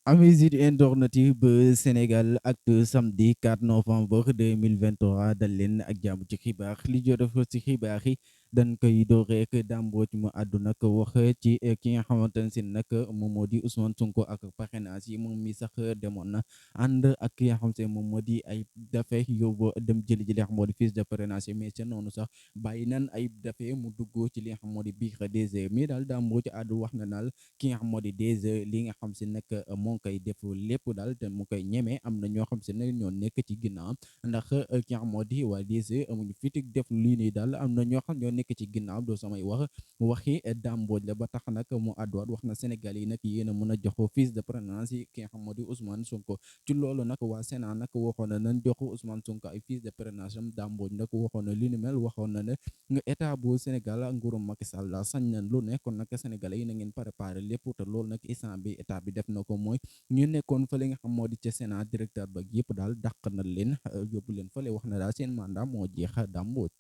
Amis internautes ba Sénégal Actu samedi 4 novembre 2023 dal leen ak jàmm ci xibaar li jot a fës ci xibaar yi dañ koy door rek Dame Mbodj mu àddu nag wax ci ki nga xamante ne si nag moom moo di Ousmane Sonko ak parrainage yi moom mi sax demoon na ànd ak ki nga xamante ne moom moo di ay dafe yóbbu dem jëli ji li nga xam moo di fiche de parrainage yi mais ca noonu sax bàyyi nan ay dafe mu dugg ci li nga xam moo di biir DG mi daal Dame Mbodj àddu wax na daal ki nga xam moo di DG li nga xam si nag moo ngi koy def lépp daal te mu koy ñeme am na ñoo xam si ne ñoo nekk ci ginnaaw ndax ki nga xam moo di waa DG amuñu fitig def lii nii daal am na ñoo xam ñoo nekk ci ginnaaw doo samay waxi Dame Mbodj la ba tax nag mu àdduwaat wax na Sénégal yi nag yéen a mën a jox fiche de parrainage yi ki nga xam moo di Ousmane Sonko ci loolu nag waa Sénat nag waxoon na nañ jox Ousmane Sonko ay fiche de parrainage am Dame Mbodj nag waxoon na li ni mel waxoon na ne nga état bu Sénégal nguurum Macky Sall sañ nañ lu ne kon nag sénégalais yi na ngeen préparé lépp te loolu nag instant bi état bi def na ko mooy ñu nekkoon fële nga xam moo di ca Sénat directeur ba yëpp daal dàq na leen yóbbu leen fële wax na daal seen mandat moo jeex Dame Mbodj